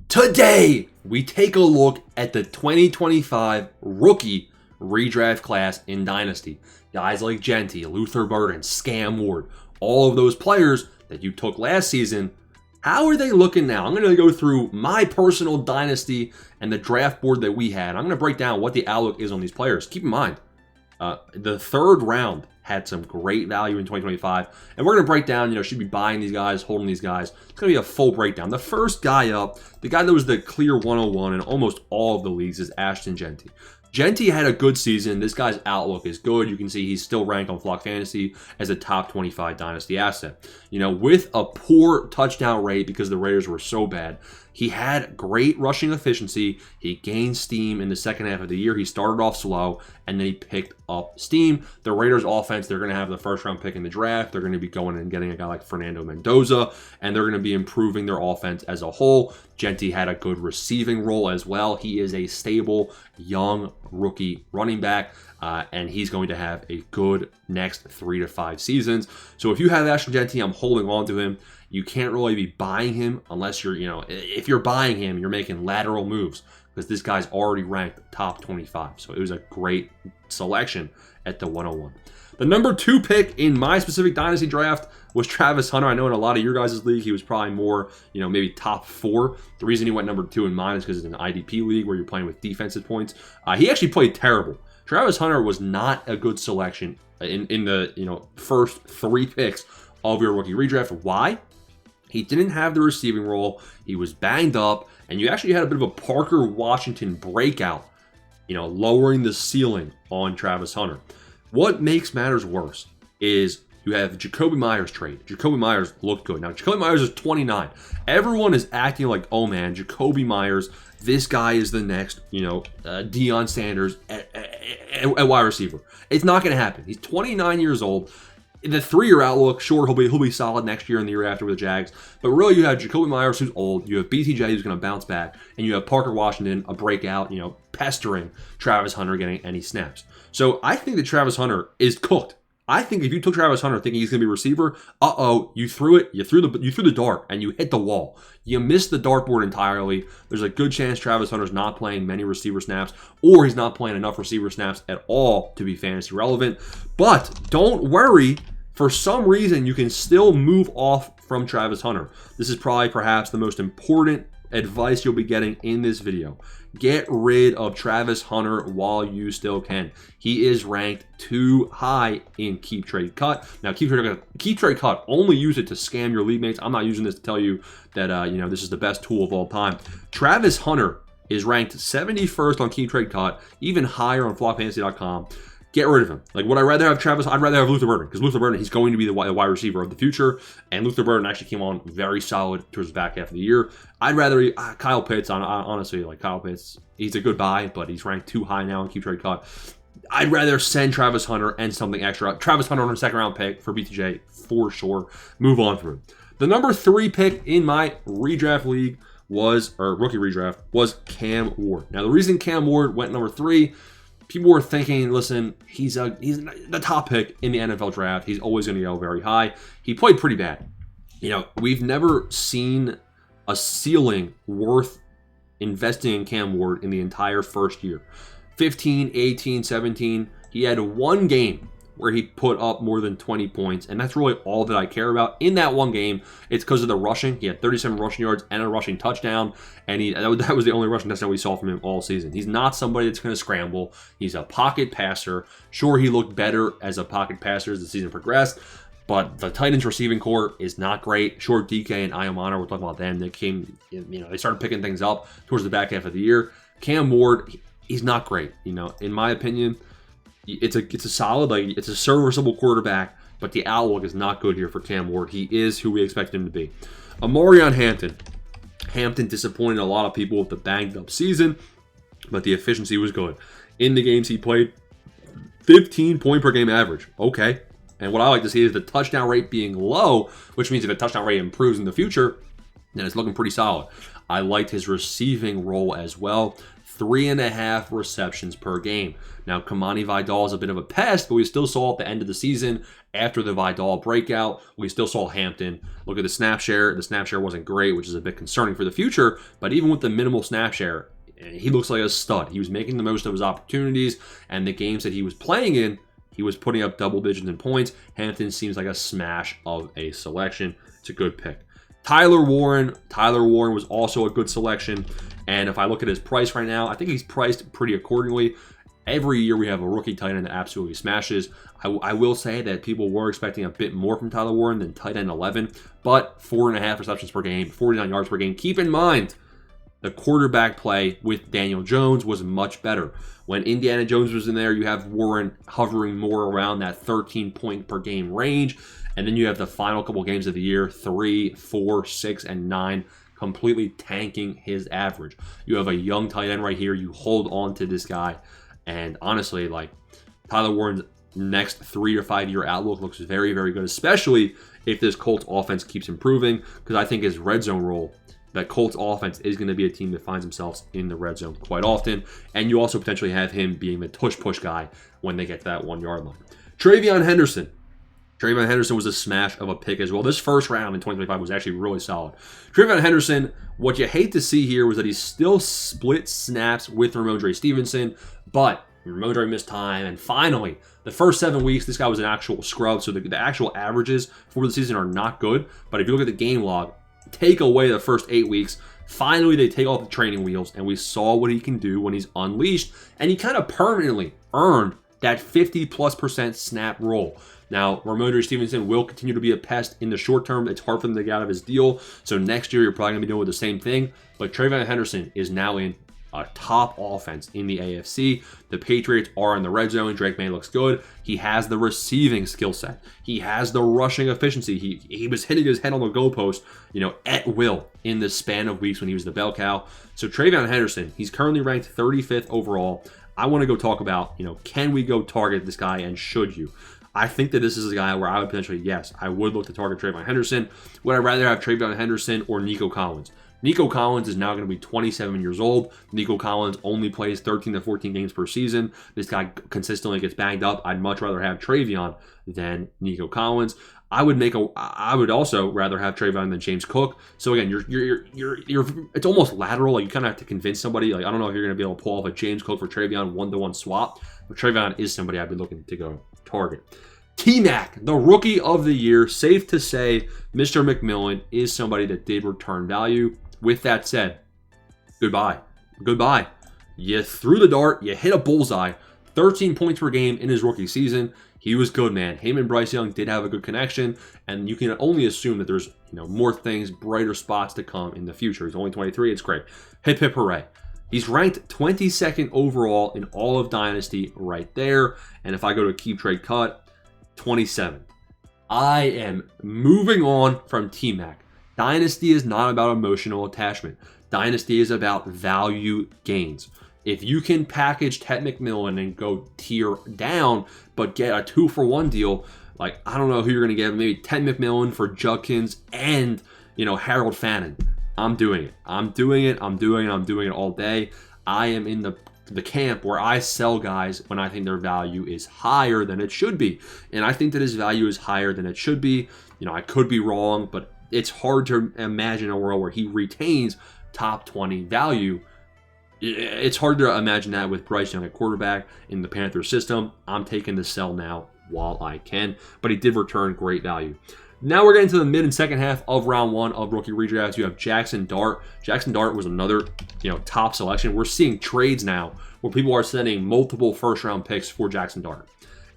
Today, we take a look at the 2025 rookie redraft class in Dynasty. Guys like Genty, Luther Burden, Scam Ward, all of those players that you took last season, how are they looking now? I'm going to go through my personal Dynasty and the draft board that we had. I'm going to break down what the outlook is on these players. Keep in mind, the third round had some great value in 2025. And we're going to break down, should be buying these guys, holding these guys. It's going to be a full breakdown. The first guy up, the guy that was the clear 101 in almost all of the leagues is Ashton Genty. Genty had a good season. This guy's outlook is good. You can see he's still ranked on Flock Fantasy as a top 25 Dynasty asset. With a poor touchdown rate because the Raiders were so bad, he had great rushing efficiency. He gained steam in the second half of the year. He started off slow, and then he picked up steam. The Raiders offense, they're going to have the first round pick in the draft. They're going to be going and getting a guy like Fernando Mendoza, and they're going to be improving their offense as a whole. Genty had a good receiving role as well. He is a stable, young rookie running back, and he's going to have a good next 3 to 5 seasons. So if you have Ashton Genty, I'm holding on to him. You can't really be buying him unless you're, if you're buying him, you're making lateral moves because this guy's already ranked top 25. So it was a great selection at the 101. The number 2 pick in my specific Dynasty draft was Travis Hunter. I know in a lot of your guys' league, he was probably more, maybe top 4. The reason he went number 2 in mine is because it's an IDP league where you're playing with defensive points. He actually played terrible. Travis Hunter was not a good selection in the, first 3 picks of your rookie redraft. Why? He didn't have the receiving role. He was banged up, and you actually had a bit of a Parker Washington breakout, lowering the ceiling on Travis Hunter. What makes matters worse is you have Jacoby Myers trade. Jacoby Myers looked good. Now, Jacoby Myers is 29. Everyone is acting like, oh man, Jacoby Myers, this guy is the next, Deion Sanders at wide receiver. It's not going to happen. He's 29 years old. The 3-year outlook, sure, he'll be solid next year and the year after with the Jags. But really, you have Jacoby Myers, who's old. You have BTJ, who's going to bounce back. And you have Parker Washington, a breakout, pestering Travis Hunter getting any snaps. So I think that Travis Hunter is cooked. I think if you took Travis Hunter thinking he's going to be a receiver, you threw it, you threw the dart, and you hit the wall. You missed the dartboard entirely. There's a good chance Travis Hunter's not playing many receiver snaps, or he's not playing enough receiver snaps at all to be fantasy relevant. But don't worry. For some reason, you can still move off from Travis Hunter. This is probably perhaps the most important advice you'll be getting in this video. Get rid of Travis Hunter while you still can. He is ranked too high in Keep Trade Cut. Now, Keep Trade Cut, only use it to scam your league mates. I'm not using this to tell you that this is the best tool of all time. Travis Hunter is ranked 71st on Keep Trade Cut, even higher on flockfantasy.com. Get rid of him. Like, would I rather have Travis? I'd rather have Luther Burden because Luther Burden, he's going to be the wide receiver of the future. And Luther Burden actually came on very solid towards the back half of the year. I'd rather Kyle Pitts. Honestly, like Kyle Pitts, he's a good buy, but he's ranked too high now in Keep Trade Cut. I'd rather send Travis Hunter and something extra. Travis Hunter on a second round pick for BTJ for sure. Move on from him. The number 3 pick in my redraft league rookie redraft was Cam Ward. Now, the reason Cam Ward went number 3. People were thinking, listen, he's the top pick in the NFL draft. He's always going to go very high. He played pretty bad. We've never seen a ceiling worth investing in Cam Ward in the entire first year. 15, 18, 17, he had 1 game where he put up more than 20 points, and that's really all that I care about. In that 1 game, it's because of the rushing. He had 37 rushing yards and a rushing touchdown, and that was the only rushing touchdown we saw from him all season. He's not somebody that's going to scramble. He's a pocket passer. Sure, he looked better as a pocket passer as the season progressed, but the Titans receiving core is not great. Sure, DK and Iamana, we're talking about them. They came, they started picking things up towards the back half of the year. Cam Ward, he's not great. In my opinion, it's a solid, it's a serviceable quarterback, but the outlook is not good here for Cam Ward. He is who we expect him to be. Amarion Hampton. Hampton disappointed a lot of people with the banged up season, but the efficiency was good. In the games he played, 15 point per game average. Okay. And what I like to see is the touchdown rate being low, which means if the touchdown rate improves in the future, then it's looking pretty solid. I liked his receiving role as well. 3.5 receptions per game. Now, Kamani Vidal is a bit of a pest, but we still saw at the end of the season, after the Vidal breakout, we still saw Hampton. Look at the snap share. The snap share wasn't great, which is a bit concerning for the future, but even with the minimal snap share, he looks like a stud. He was making the most of his opportunities, and the games that he was playing in, he was putting up double digits in points. Hampton seems like a smash of a selection. It's a good pick. Tyler Warren was also a good selection. And if I look at his price right now, I think he's priced pretty accordingly. Every year we have a rookie tight end that absolutely smashes. I will say that people were expecting a bit more from Tyler Warren than tight end 11, but 4.5 receptions per game, 49 yards per game. Keep in mind, the quarterback play with Daniel Jones was much better. When Indiana Jones was in there, you have Warren hovering more around that 13 point per game range. And then you have the final couple games of the year, 3, 4, 6, and 9, completely tanking his average. You have a young tight end right here. You hold on to this guy. And honestly, like, Tyler Warren's next 3 to 5 year outlook looks very, very good, especially if this Colts offense keeps improving, because I think his red zone role, that Colts offense is going to be a team that finds themselves in the red zone quite often. And you also potentially have him being the tush-push guy when they get to that 1 yard line. Trayvon Henderson. Trayvon Henderson was a smash of a pick as well. This first round in 2025 was actually really solid. Trayvon Henderson, what you hate to see here was that he still split snaps with Ramondre Stevenson, but Ramondre missed time, and finally, the first 7 weeks, this guy was an actual scrub, so the actual averages for the season are not good, but if you look at the game log, take away the first 8 weeks, finally they take off the training wheels, and we saw what he can do when he's unleashed, and he kind of permanently earned that 50+% snap role. Now, Ramondre Stevenson will continue to be a pest in the short term. It's hard for them to get out of his deal. So next year, you're probably going to be doing the same thing. But Trayvon Henderson is now in a top offense in the AFC. The Patriots are in the red zone. Drake May looks good. He has the receiving skill set. He has the rushing efficiency. He was hitting his head on the goalpost, at will in the span of weeks when he was the bell cow. So Trayvon Henderson, he's currently ranked 35th overall. I want to go talk about, can we go target this guy and should you? I think that this is a guy where I would potentially, yes, I would look to target Trayvon Henderson. Would I rather have Trayvon Henderson or Nico Collins? Nico Collins is now going to be 27 years old. Nico Collins only plays 13 to 14 games per season. This guy consistently gets banged up. I'd much rather have Trayvon than Nico Collins. I would also rather have Trayvon than James Cook. So again, you're it's almost lateral. Like, you kind of have to convince somebody. Like, I don't know if you're going to be able to pull off a James Cook for Trayvon 1-to-1 swap, but Trayvon is somebody I'd be looking to go target. T-Mac, the rookie of the year. Safe to say, Mr. McMillan is somebody that did return value. With that said, goodbye. You threw the dart, you hit a bullseye. 13 points per game in his rookie season. He was good, man. Him and Bryce Young did have a good connection, and you can only assume that there's more things, brighter spots to come in the future. He's only 23. It's great. Hip hip hooray. He's ranked 22nd overall in all of Dynasty right there. And if I go to keep trade cut, 27th. I am moving on from T-Mac. Dynasty is not about emotional attachment. Dynasty is about value gains. If you can package Ted McMillan and go tier down, but get a 2-for-1 deal, like, I don't know who you're going to get, maybe Ted McMillan for Judkins and, Harold Fannin. I'm doing it all day. I am in the camp where I sell guys when I think their value is higher than it should be. And I think that his value is higher than it should be. I could be wrong, but it's hard to imagine a world where he retains top 20 value. It's hard to imagine that with Bryce Young at quarterback in the Panthers system. I'm taking the sell now while I can, but he did return great value. Now we're getting to the mid and second half of round 1 of rookie redrafts. You have Jackson Dart. Jackson Dart was another, top selection. We're seeing trades now where people are sending multiple first-round picks for Jackson Dart,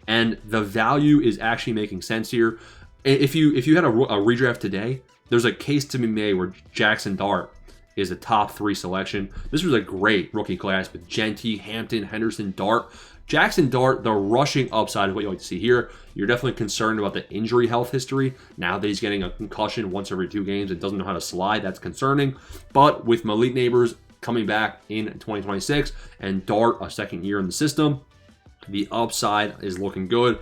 and the value is actually making sense here. If you had a redraft today, there's a case to be made where Jackson Dart is a top 3 selection. This was a great rookie class with Genty, Hampton, Henderson, Dart. Jackson Dart, the rushing upside is what you like to see here. You're definitely concerned about the injury health history. Now that he's getting a concussion once every 2 games and doesn't know how to slide, that's concerning. But with Malik Neighbors coming back in 2026 and Dart a second year in the system, the upside is looking good.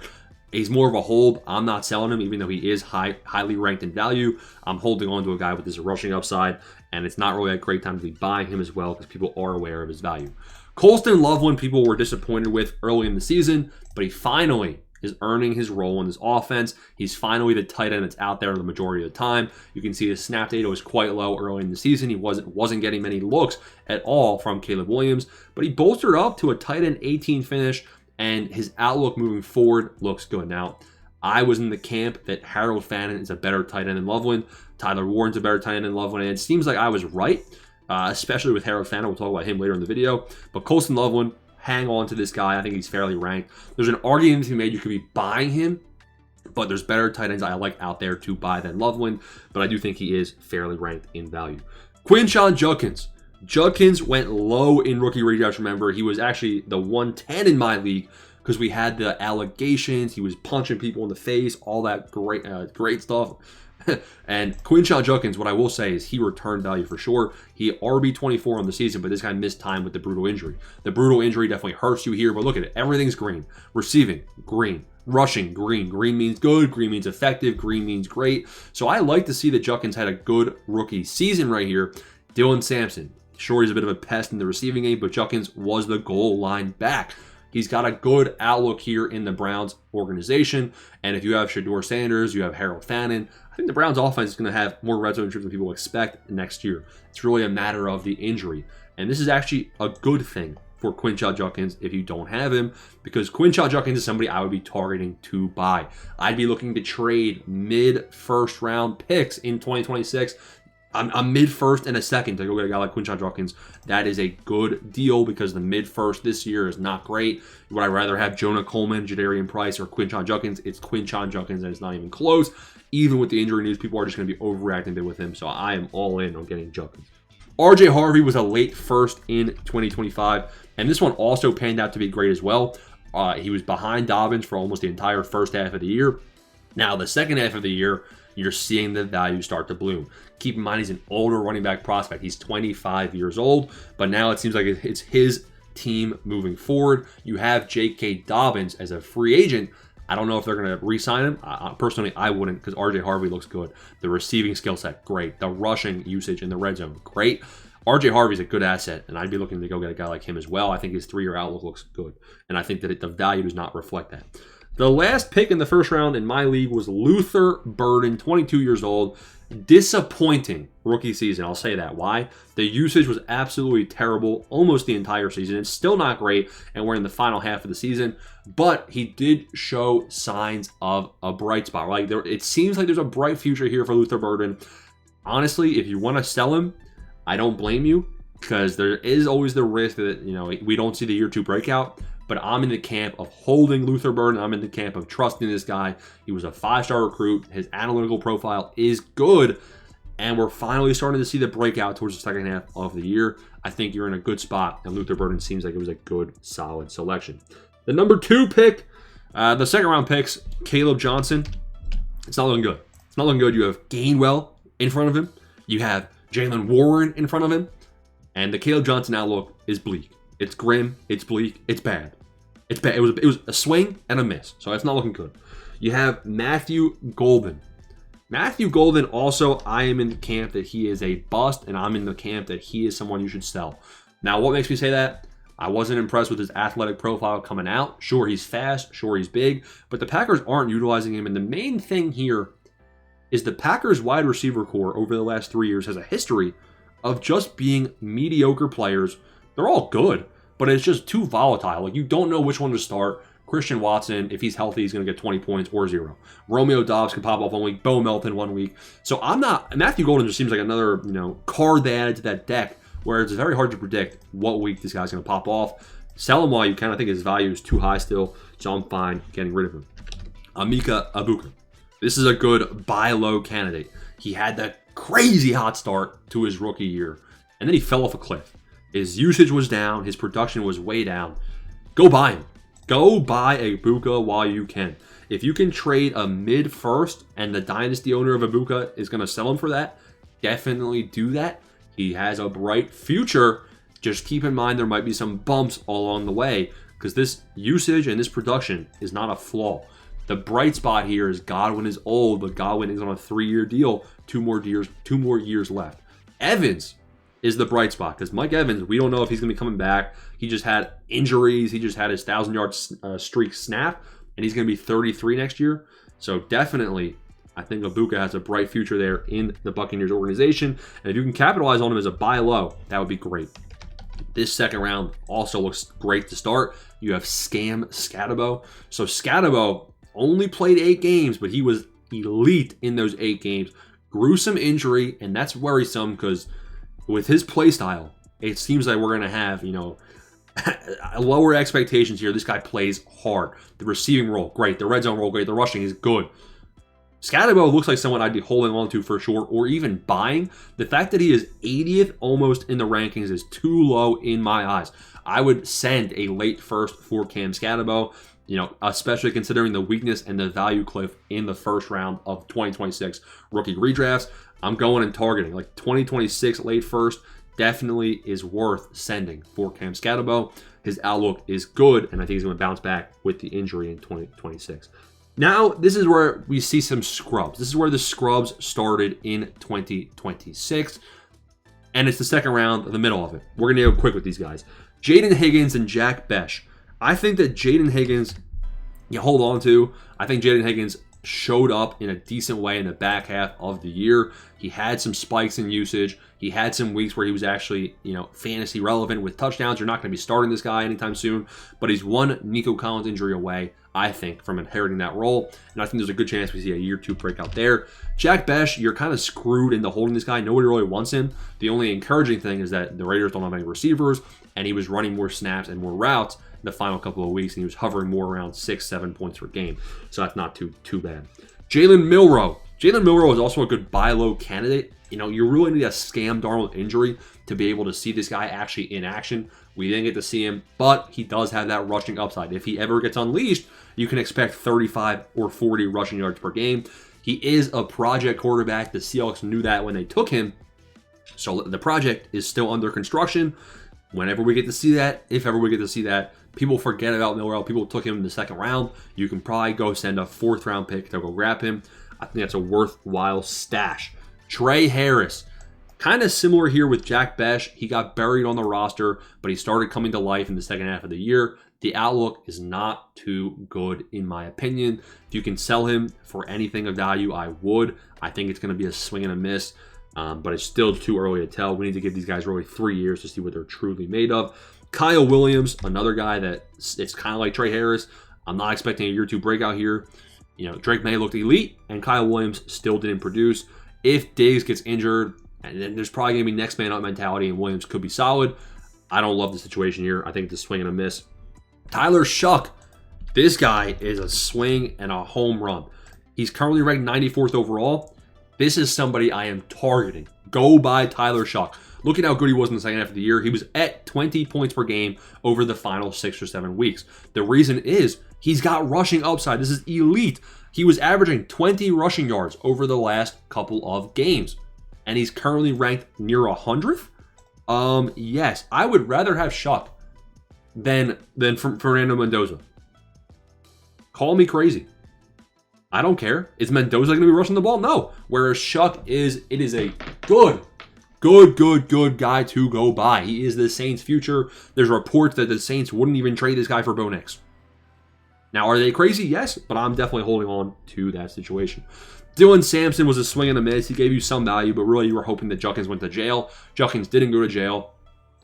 He's more of a hold. I'm not selling him, even though he is highly ranked in value. I'm holding on to a guy with this rushing upside. and it's not really a great time to be buying him as well because people are aware of his value. Colston Loveland, people were disappointed with early in the season, but he finally is earning his role in this offense. He's finally the tight end that's out there the majority of the time. You can see his snap data was quite low early in the season. He wasn't getting many looks at all from Caleb Williams, but he bolstered up to a tight end 18 finish, and his outlook moving forward looks good. Now, I was in the camp that Harold Fannin is a better tight end than Loveland. Tyler Warren's a better tight end than Loveland, and it seems like I was right, especially with Harold Fannin. We'll talk about him later in the video. But Colston Loveland, hang on to this guy. I think he's fairly ranked. There's an argument to be made you could be buying him, but there's better tight ends I like out there to buy than Loveland, but I do think he is fairly ranked in value. Quinshon Judkins. Judkins went low in rookie redrafts, remember. He was actually the 110 in my league because we had the allegations. He was punching people in the face, all that great stuff. And Quinshon Judkins, what I will say is he returned value for sure. He RB24 on the season, but this guy missed time with the brutal injury. The brutal injury definitely hurts you here, but look at it. Everything's green. Receiving, green. Rushing, green. Green means good. Green means effective. Green means great. So I like to see that Judkins had a good rookie season right here. Dylan Sampson. Sure, he's a bit of a pest in the receiving game, but Judkins was the goal line back. He's got a good outlook here in the Browns organization. And if you have Shedeur Sanders, you have Harold Fannin, I think the Browns offense is going to have more red zone trips than people expect next year. It's really a matter of the injury. And this is actually a good thing for Quinshon Judkins if you don't have him, because Quinshon Judkins is somebody I would be targeting to buy. I'd be looking to trade mid-first round picks in 2026. A mid-first and a second to go get a guy like Quinshon Judkins. That is a good deal because the mid-first this year is not great. Would I rather have Jonah Coleman, Jadarian Price, or Quinshon Judkins? It's Quinshon Judkins, and it's not even close. Even with the injury news, people are just going to be overreacting a bit with him, so I am all in on getting Judkins. RJ Harvey was a late first in 2025, and this one also panned out to be great as well. He was behind Dobbins for almost the entire first half of the year. Now, the second half of the year, you're seeing the value start to bloom. Keep in mind, he's an older running back prospect. He's 25 years old, but now it seems like it's his team moving forward. You have J.K. Dobbins as a free agent. I don't know if they're going to re-sign him. Personally, I wouldn't because RJ Harvey looks good. The receiving skill set, great. The rushing usage in the red zone, great. RJ Harvey's a good asset, and I'd be looking to go get a guy like him as well. I think his 3-year outlook looks good, and I think that the value does not reflect that. The last pick in the first round in my league was Luther Burden, 22 years old. Disappointing rookie season, I'll say that. Why? The usage was absolutely terrible almost the entire season. It's still not great, and we're in the final half of the season, but he did show signs of a bright spot. Like it seems like there's a bright future here for Luther Burden. Honestly, if you want to sell him, I don't blame you because there is always the risk that we don't see the year 2 breakout. But I'm in the camp of holding Luther Burden. I'm in the camp of trusting this guy. He was a 5-star recruit. His analytical profile is good. And we're finally starting to see the breakout towards the second half of the year. I think you're in a good spot. And Luther Burden seems like it was a good, solid selection. The number 2 pick, the second round picks, Caleb Johnson. It's not looking good. It's not looking good. You have Gainwell in front of him. You have Jalen Warren in front of him. And the Caleb Johnson outlook is bleak. It's grim. It's bleak. It's bad. It's bad. It was a swing and a miss, so it's not looking good. You have Matthew Golden. Matthew Golden also, I am in the camp that he is a bust, and I'm in the camp that he is someone you should sell. Now, what makes me say that? I wasn't impressed with his athletic profile coming out. Sure, he's fast. Sure, he's big. But the Packers aren't utilizing him, and the main thing here is the Packers wide receiver core over the last 3 years has a history of just being mediocre players. They're all good, but it's just too volatile. Like, you don't know which one to start. Christian Watson, if he's healthy, he's going to get 20 points or 0. Romeo Doubs can pop off 1 week. Bo Melton 1 week. So Matthew Golden just seems like another, card they added to that deck where it's very hard to predict what week this guy's going to pop off. Sell him while you can. I think his value is too high still, so I'm fine getting rid of him. Emeka Egbuka. This is a good buy low candidate. He had that crazy hot start to his rookie year, and then he fell off a cliff. His usage was down. His production was way down. Go buy him. Go buy Egbuka while you can. If you can trade a mid-first and the Dynasty owner of Egbuka is going to sell him for that, definitely do that. He has a bright future. Just keep in mind there might be some bumps along the way because this usage and this production is not a flaw. The bright spot here is Godwin is old, but Godwin is on a 3-year deal. 2 more years left. Evans is the bright spot because Mike Evans, we don't know if he's going to be coming back. He just had injuries. He just had his 1,000-yard streak snap, and he's going to be 33 next year. So definitely, I think Ibuka has a bright future there in the Buccaneers organization. And if you can capitalize on him as a buy low, that would be great. This second round also looks great to start. You have Scam Scatabo. So Scatabo only played 8 games, but he was elite in those 8 games. Gruesome injury, and that's worrisome because with his play style, it seems like we're going to have, lower expectations here. This guy plays hard. The receiving role, great. The red zone role, great. The rushing is good. Scatabo looks like someone I'd be holding on to for sure, or even buying. The fact that he is 80th almost in the rankings is too low in my eyes. I would send a late first for Cam Scatabo, especially considering the weakness and the value cliff in the first round of 2026 rookie redrafts. I'm going and targeting like 2026 late first definitely is worth sending for Cam Scatabo. His outlook is good, and I think he's going to bounce back with the injury in 2026. Now, this is where we see some scrubs. This is where the scrubs started in 2026, and it's the second round, the middle of it. We're going to go quick with these guys. Jaden Higgins and Jack Besh. I think that Jaden Higgins, you hold on to. I think Jaden Higgins showed up in a decent way in the back half of the year. He had some spikes in usage. He had some weeks where he was actually, fantasy relevant with touchdowns. You're not going to be starting this guy anytime soon, but he's one Nico Collins injury away, I think, from inheriting that role. And I think there's a good chance we see a year 2 breakout there. Jack Besh, you're kind of screwed into holding this guy. Nobody really wants him. The only encouraging thing is that the Raiders don't have any receivers, and he was running more snaps and more routes in the final couple of weeks, and he was hovering more around 6-7 points per game. So that's not too bad. Jalen Milroe. Jalen Milroe is also a good buy low candidate. You really need a Scam Darnold injury to be able to see this guy actually in action. We didn't get to see him, but he does have that rushing upside. If he ever gets unleashed, you can expect 35 or 40 rushing yards per game. He is a project quarterback. The Seahawks knew that when they took him. So the project is still under construction. Whenever we get to see that, if ever we get to see that, people forget about Milroe. People took him in the second round. You can probably go send a 4th round pick to go grab him. I think that's a worthwhile stash. Trey Harris. Kind of similar here with Jack Besh. He got buried on the roster, but he started coming to life in the second half of the year. The outlook is not too good, in my opinion. If you can sell him for anything of value, I would. I think it's going to be a swing and a miss, but it's still too early to tell. We need to give these guys really 3 years to see what they're truly made of. Kyle Williams, another guy that it's kind of like Trey Harris. I'm not expecting a year 2 breakout here. Drake May looked elite, and Kyle Williams still didn't produce. If Diggs gets injured, and then there's probably going to be next man up mentality, and Williams could be solid. I don't love the situation here. I think it's a swing and a miss. Tyler Shuck. This guy is a swing and a home run. He's currently ranked 94th overall. This is somebody I am targeting. Go buy Tyler Shuck. Look at how good he was in the second half of the year. He was at 20 points per game over the final 6 or 7 weeks. The reason is he's got rushing upside. This is elite. He was averaging 20 rushing yards over the last couple of games. And he's currently ranked near 100th? Yes, I would rather have Shuck than Fernando Mendoza. Call me crazy. I don't care. Is Mendoza going to be rushing the ball? No. Whereas Shuck it is a good guy to go buy. He is the Saints' future. There's reports that the Saints wouldn't even trade this guy for Bo Nix. Now, are they crazy? Yes, but I'm definitely holding on to that situation. Dylan Sampson was a swing and a miss. He gave you some value, but really you were hoping that Judkins went to jail. Judkins didn't go to jail,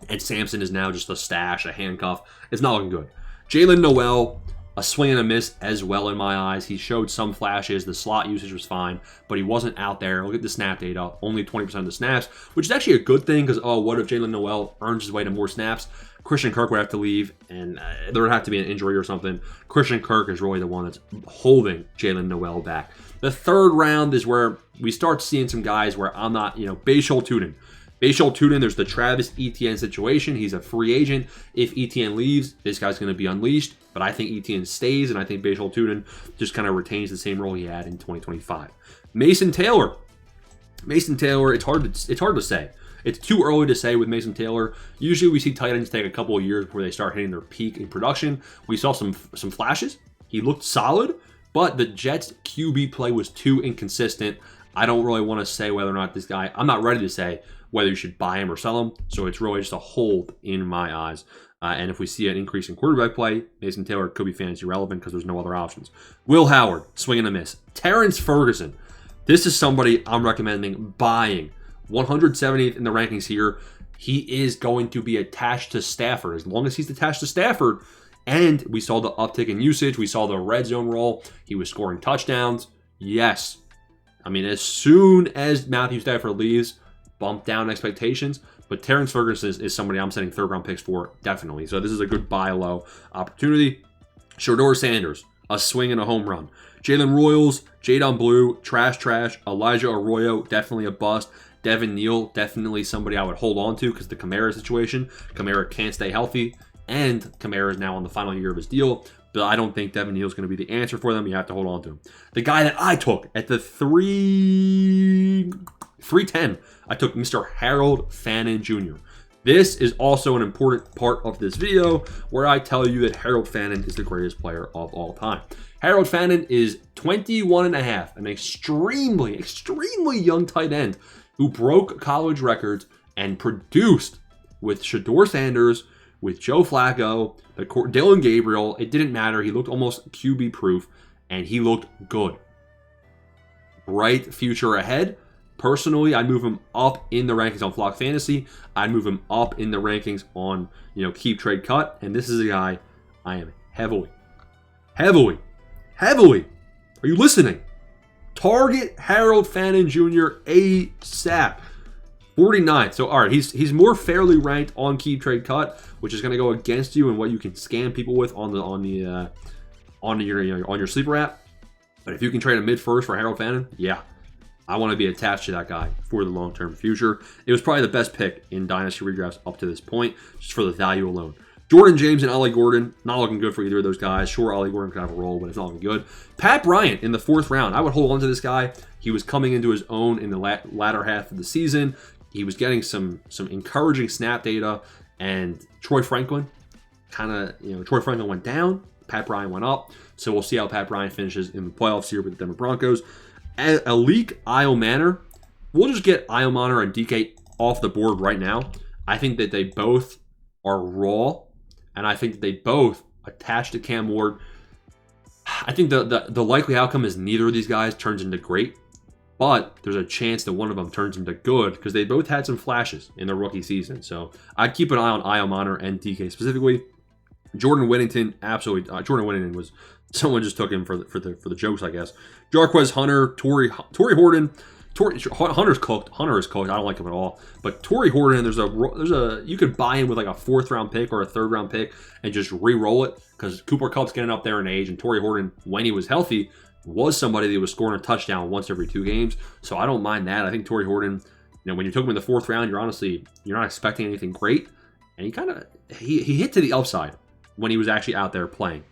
and Sampson is now just a stash, a handcuff. It's not looking good. Jalen Noel, a swing and a miss as well in my eyes. He showed some flashes. The slot usage was fine, but he wasn't out there. Look at the snap data. Only 20% of the snaps, which is actually a good thing because, what if Jalen Noel earns his way to more snaps? Christian Kirk would have to leave, and there would have to be an injury or something. Christian Kirk is really the one that's holding Jalen Noel back. The third round is where we start seeing some guys where I'm not, Bashal Tuden. Bashal Tuden, there's the Travis Etienne situation. He's a free agent. If Etienne leaves, this guy's going to be unleashed. But I think Etienne stays, and I think Bashal Tuden just kind of retains the same role he had in 2025. Mason Taylor. It's hard to say. It's too early to say with Mason Taylor. Usually we see tight ends take a couple of years before they start hitting their peak in production. We saw some flashes. He looked solid, but the Jets' QB play was too inconsistent. I don't really want to say whether or not this guy, I'm not ready to say whether you should buy him or sell him. So it's really just a hold in my eyes. And if we see an increase in quarterback play, Mason Taylor could be fantasy relevant because there's no other options. Will Howard, swing and a miss. Terrence Ferguson, this is somebody I'm recommending buying. 170th in the rankings here. He is going to be attached to Stafford. As long as he's attached to Stafford, and we saw the uptick in usage, we saw the red zone roll, he was scoring touchdowns. Yes. I mean, as soon as Matthew Stafford leaves, bump down expectations. But Terrence Ferguson is somebody I'm setting third-round picks for, definitely. So this is a good buy low opportunity. Shedeur Sanders, a swing and a home run. Jalen Royals, Jadon Blue, trash. Elijah Arroyo, definitely a bust. Devin Neal, definitely somebody I would hold on to because the Kamara situation. Kamara can't stay healthy, and Kamara is now on the final year of his deal. But I don't think Devin Neal is going to be the answer for them. You have to hold on to him. The guy that I took at the 310, I took Mr. Harold Fannin Jr. This is also an important part of this video where I tell you that Harold Fannin is the greatest player of all time. Harold Fannin is 21 and a half, an extremely young tight end who broke college records and produced with Shedeur Sanders, with Joe Flacco, Dylan Gabriel. It didn't matter. He looked almost QB proof, and he looked good. Bright future ahead. Personally, I'd move him up in the rankings on Flock Fantasy. I'd move him up in the rankings on, Keep Trade Cut. And this is a guy I am heavily. Are you listening? Target Harold Fannin Jr. ASAP. 49. So, all right, he's more fairly ranked on Keep Trade Cut, which is going to go against you and what you can scam people with on your sleeper app. But if you can trade a mid first for Harold Fannin, yeah, I want to be attached to that guy for the long-term future. It was probably the best pick in Dynasty redrafts up to this point, just for the value alone. Jordan James and Ollie Gordon, not looking good for either of those guys. Sure, Ollie Gordon could have a role, but it's not looking good. Pat Bryant in the 4th round. I would hold on to this guy. He was coming into his own in the latter half of the season. He was getting some encouraging snap data, and Troy Franklin went down. Pat Bryant went up. So we'll see how Pat Bryant finishes in the playoffs here with the Denver Broncos. Alik Iomanor. We'll just get Iomanor and DK off the board right now. I think that they both are raw, and I think that they both attach to Cam Ward. I think the likely outcome is neither of these guys turns into great, but there's a chance that one of them turns into good because they both had some flashes in their rookie season. So I'd keep an eye on Iomanor and DK specifically. Jordan Whittington, absolutely. Jordan Whittington was someone just took him for the jokes, I guess. Jarquez Hunter, Torrey Horton. Hunter's cooked. Hunter is cooked. I don't like him at all. But Torrey Horton, there's a you could buy him with like a 4th round pick or a 3rd round pick and just re-roll it because Cooper Kupp's getting up there in age, and Torrey Horton, when he was healthy, was somebody that was scoring a touchdown once every 2 games. So I don't mind that. I think Torrey Horton, when you took him in the 4th round, you're not expecting anything great, and he hit to the upside when he was actually out there playing.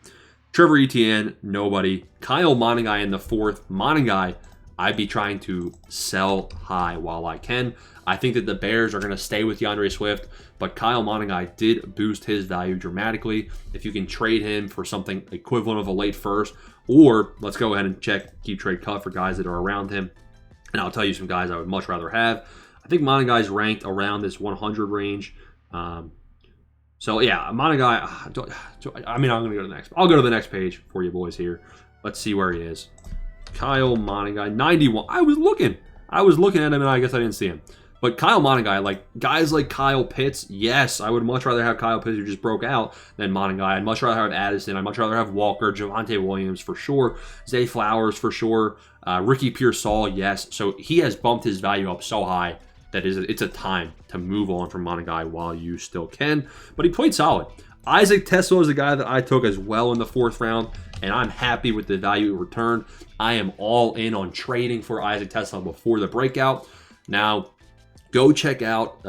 Trevor Etienne, nobody. Kyle Monangai in the 4th. Monangai, I'd be trying to sell high while I can. I think that the Bears are going to stay with DeAndre Swift, but Kyle Monangai did boost his value dramatically. If you can trade him for something equivalent of a late first, or let's go ahead and keep trade cut for guys that are around him. And I'll tell you some guys I would much rather have. I think Monangai's ranked around this 100 range. So yeah, Monangai, I'm going to go to the next. I'll go to the next page for you boys here. Let's see where he is. Kyle Monangai, 91. I was looking at him, and I guess I didn't see him. But Kyle Monangai, guys like Kyle Pitts, yes, I would much rather have Kyle Pitts who just broke out than Monangai. I'd much rather have Addison. I'd much rather have Walker, Javonte Williams for sure, Zay Flowers for sure, Ricky Pearsall, yes. So he has bumped his value up so high that it's a time to move on from Monangai while you still can. But he played solid. Isaac Tesla is a guy that I took as well in the 4th round, and I'm happy with the value returned. I am all in on trading for Isaac Tesla before the breakout. Now, go check out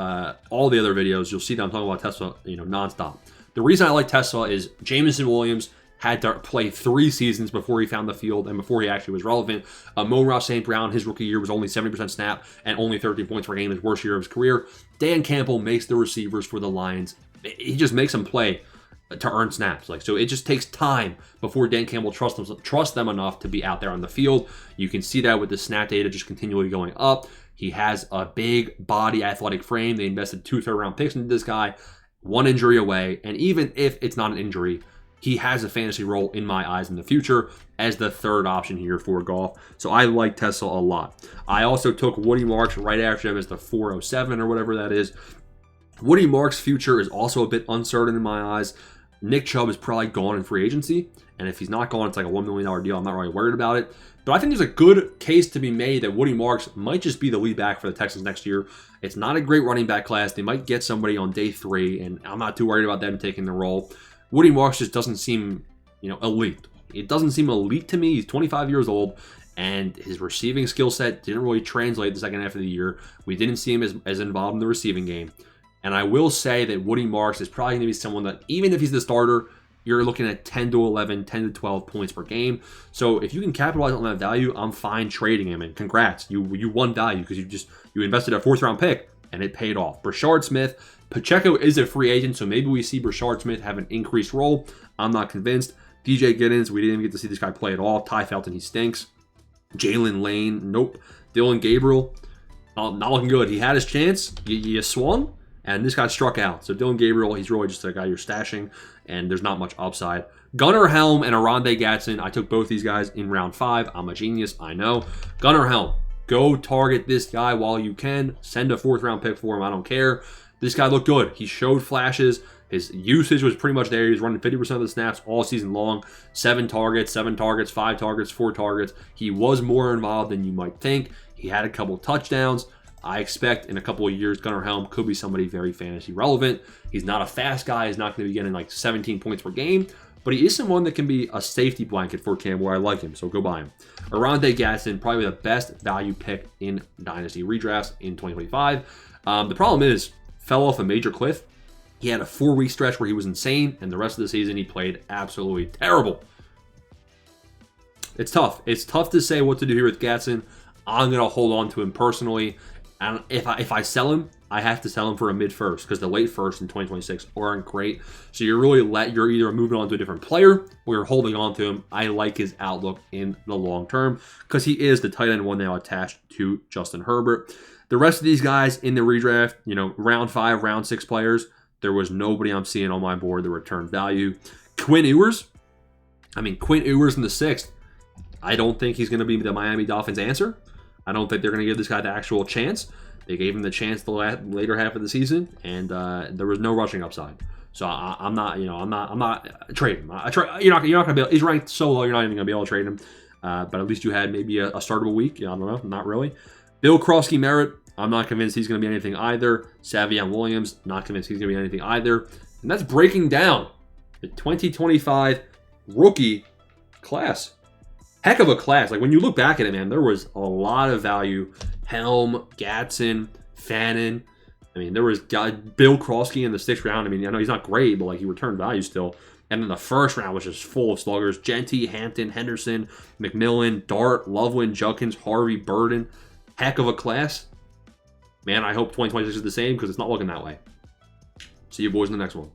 all the other videos. You'll see that I'm talking about Tesla, nonstop. The reason I like Tesla is Jameson Williams had to play 3 seasons before he found the field and before he actually was relevant. Amon-Ra St. Brown, his rookie year was only 70% snap and only 13 points per game, his worst year of his career. Dan Campbell makes the receivers for the Lions. He just makes them play to earn snaps. So it just takes time before Dan Campbell trusts them enough to be out there on the field. You can see that with the snap data just continually going up. He has a big body, athletic frame. They invested 2 third-round picks into this guy, 1 injury away. And even if it's not an injury, he has a fantasy role in my eyes in the future as the 3rd option here for Goff. So I like Tesla a lot. I also took Woody Marks right after him as the 407 or whatever that is. Woody Marks' future is also a bit uncertain in my eyes. Nick Chubb is probably gone in free agency. And if he's not gone, it's like a $1 million deal. I'm not really worried about it. But I think there's a good case to be made that Woody Marks might just be the lead back for the Texans next year. It's not a great running back class. They might get somebody on day 3, and I'm not too worried about them taking the role. Woody Marks just doesn't seem, elite. It doesn't seem elite to me. He's 25 years old, and his receiving skill set didn't really translate the second half of the year. We didn't see him as involved in the receiving game. And I will say that Woody Marks is probably going to be someone that, even if he's the starter, you're looking at 10 to 11, 10 to 12 points per game. So if you can capitalize on that value, I'm fine trading him. And congrats, you won value because you invested a 4th-round pick, and it paid off. Brashard Smith, Pacheco is a free agent, so maybe we see Brashard Smith have an increased role. I'm not convinced. DJ Giddens, we didn't even get to see this guy play at all. Ty Felton, he stinks. Jalen Lane, nope. Dylan Gabriel, not looking good. He had his chance. You swung, and this guy struck out. So Dylan Gabriel, he's really just a guy you're stashing, and there's not much upside. Gunnar Helm and Aronde Gatson, I took both these guys in round 5. I'm a genius, I know. Gunnar Helm, go target this guy while you can. Send a 4th-round pick for him, I don't care. This guy looked good. He showed flashes. His usage was pretty much there. He was running 50% of the snaps all season long. 7 targets, 5 targets, 4 targets. He was more involved than you might think. He had a couple touchdowns. I expect in a couple of years, Gunnar Helm could be somebody very fantasy relevant. He's not a fast guy. He's not going to be getting like 17 points per game, but he is someone that can be a safety blanket for Cam where I like him, so go buy him. Aronde Gatson, probably the best value pick in Dynasty redrafts in 2025. The problem is, fell off a major cliff. He had a 4-week stretch where he was insane, and the rest of the season he played absolutely terrible. It's tough. It's tough to say what to do here with Gatson. I'm going to hold on to him personally. And if I sell him, I have to sell him for a mid-first because the late first in 2026 aren't great. So you're either moving on to a different player or you're holding on to him. I like his outlook in the long term because he is the tight end one now attached to Justin Herbert. The rest of these guys in the redraft, round 5, round 6 players, there was nobody I'm seeing on my board that returned value. Quinn Ewers in the 6th. I don't think he's going to be the Miami Dolphins answer. I don't think they're going to give this guy the actual chance. They gave him the chance the later half of the season, and there was no rushing upside. So I'm not trading him. You're not going to be. He's ranked so low, you're not even going to be able to trade him. But at least you had maybe a startable week. I don't know, not really. Bill Krosky Merritt, I'm not convinced he's going to be anything either. Savion Williams, not convinced he's going to be anything either. And that's breaking down the 2025 rookie class. Heck of a class. Like when you look back at it, man, there was a lot of value. Helm, Gatson, Fannin. There was Bill Krosky in the 6th round. I know he's not great, but he returned value still. And then the 1st round was just full of sluggers. Genty, Hampton, Henderson, McMillan, Dart, Loveland, Judkins, Harvey, Burden. Heck of a class. Man, I hope 2026 is the same because it's not looking that way. See you boys in the next one.